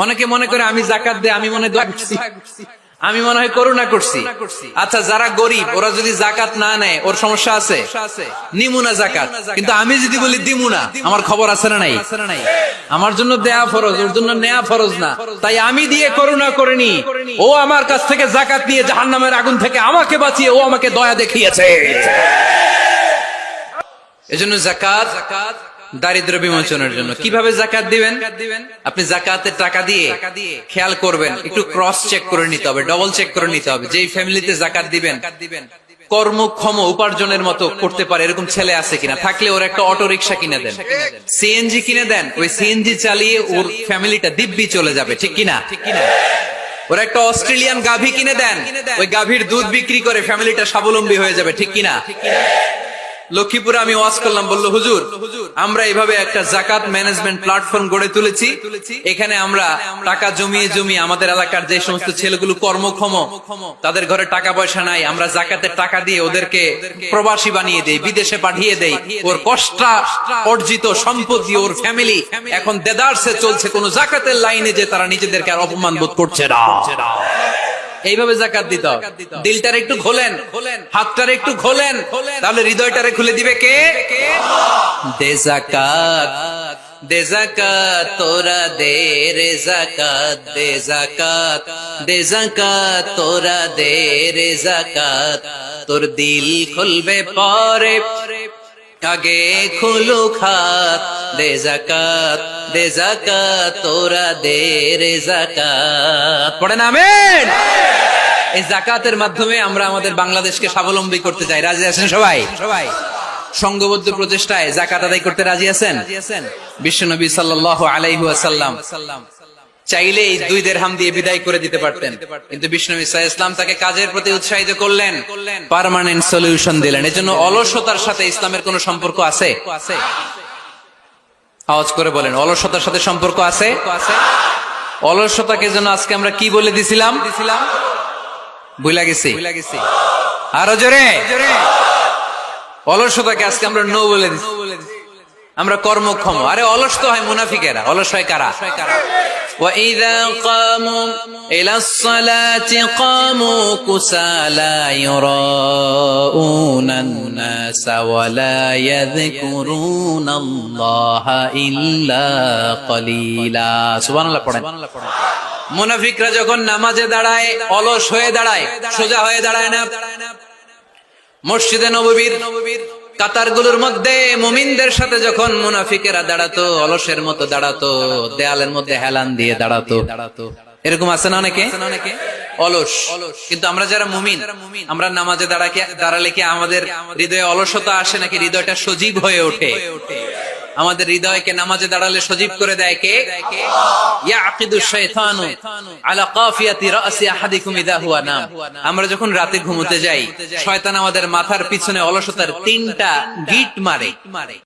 অনেকে মনে করে আমি যাকাত দেই, আমি মনে দোয়া করছি, আমি মনে হয় করুণা করছি। আচ্ছা, যারা গরিব ওরা যদি যাকাত না নেয় ওর সমস্যা আছে? নিমুনা যাকাত। কিন্তু আমি যদি বলি দিমুনা, আমার খবর আছে না নাই? আমার জন্য দেয়া ফরজ, ওর জন্য নেয়া ফরজ না। তাই আমি দিয়ে করুণা করিনি, ও আমার কাছ থেকে যাকাত নিয়ে জাহান্নামের আগুন থেকে আমাকে বাঁচিয়ে ও আমাকে দয়া দেখিয়েছে। এজন্য যাকাত দারিদ্র বিমোচনের জন্য। কিভাবে যাকাত দিবেন? আপনি যাকাতের টাকা দিয়ে খেয়াল করবেন, একটু ক্রস চেক করে নিতে হবে, ডবল চেক করে নিতে হবে। যেই ফ্যামিলিতে যাকাত দিবেন কর্মক্ষম উপার্জনের মতো করতে পারে এরকম ছেলে আছে কিনা, থাকলে ওর একটা অটো রিক্সা কিনে দেন, সিএনজি কিনে দেন, ওই সিএনজি চালিয়ে ওর ফ্যামিলিটা দিব্যি চলে যাবে, ঠিক কিনা? ওর একটা অস্ট্রেলিয়ান গাভী কিনে দেন, ওই গাভীর দুধ বিক্রি করে ফ্যামিলিটা স্বাবলম্বী হয়ে যাবে, ঠিক কিনা? লক্ষ্মীপুরে আমি ওয়াজ করলাম, বলল হুজুর আমরা এইভাবে একটা যাকাত ম্যানেজমেন্ট প্ল্যাটফর্ম গড়ে তুলেছি, এখানে আমরা টাকা জমিয়ে জমিয়ে আমাদের এলাকার যে সমস্ত ছেলেগুলো কর্মক্ষম, তাদের ঘরে টাকা পয়সা নাই, আমরা যাকাতের টাকা দিয়ে ওদেরকে প্রবাসী বানিয়ে দেই, বিদেশে পাঠিয়ে দেই। ওর কষ্ট অর্জিত সম্পত্তি, ওর ফ্যামিলি এখন দেদারসে চলছে, কোন যাকাতের লাইনে যে তারা নিজেদেরকে আর অপমান বোধ করছে না। এইভাবে যাকাত দিতে হবে। দিলটার একটু খোলেন, হাতটার একটু খোলেন, তাহলে হৃদয়টারে খুলে দিবে কে? দে যাকাত, দে যাকাত তোরা দে রে যাকাত, দে যাকাত, দে যাকাত তোরা দে রে যাকাত, তোর দিল খুলবে পরে আগে খুলু খাত, দে যাকাত, দে যাকাত তোরা দে রে যাকাত। পড়েন আমিন। এই যাকাতের মাধ্যমে আমরা আমাদের বাংলাদেশকে স্বাবলম্বী করতে চাই। রাজি আছেন সবাই? সংঘবদ্ধ প্রচেষ্টায় যাকাত আদায় করতে রাজি আছেন? বিশ্বনবী সাল্লাল্লাহু আলাইহি ওয়াসাল্লাম চাইলে এই 2 দিরহাম দিয়ে বিদায় করে দিতে পারতেন, কিন্তু বিশ্বনবী সাল্লাল্লাহু আলাইহি ওয়াসাল্লাম তাকে কাজের প্রতি উৎসাহিত করলেন, পার্মানেন্ট সলিউশন দিলেন। এজন্য অলসতার সাথে ইসলামের কোন সম্পর্ক আছে? আওয়াজ করে বলেন, অলসতার সাথে সম্পর্ক আছে? অলসতাকে যেন আজকে আমরা কি বলে দিছিলাম? ভুলে গেছি। আরো জোরে। অলসতাকে আজকে আমরা নো বলে দিছি, আমরা কর্মক্ষম। আরে অলস তো হয় মুনাফিকেরা, অলস হয় কারা? وَإِذَا قَامُوا إِلَى الصَّلَاةِ قَامُوا كُسَالَى يُرَاءُونَ النَّاسَ وَلَا يَذْكُرُونَ اللَّهَ إِلَّا قَلِيلًا। সুবহানাল্লাহ পড়েন। মুনাফিকরা যখন নামাজে দাঁড়ায় অলস হয়ে দাঁড়ায়, সোজা হয়ে দাঁড়ায় না। মসজিদে নববীর কাতারগুলোর মধ্যে মুমিনদের সাথে যখন মুনাফিকেরা দাঁড়াতো, অলসের মতো দাঁড়াতো, দেয়ালের মধ্যে হেলান দিয়ে দাঁড়াতো। এরকম আছে না অনেকে? অলস। কিন্তু আমরা যারা মুমিন, আমরা নামাজে দাঁড়ালে কি আমাদের হৃদয়ে অলসতা আসে নাকি হৃদয়টা সজীব হয়ে ওঠে? আমাদের হৃদয়কে নামাজে দাঁড়ালে সজীব করে দেয় কে? ইয়াকিদুশ শাইতানু আলা কাফিয়াতি রাসি আহাদিকুম ইযা হুয়া নাম। আমরা যখন রাতে ঘুমোতে যাই, শয়তান আমাদের মাথার পিছনে অলসতার 3টা গিট মারে।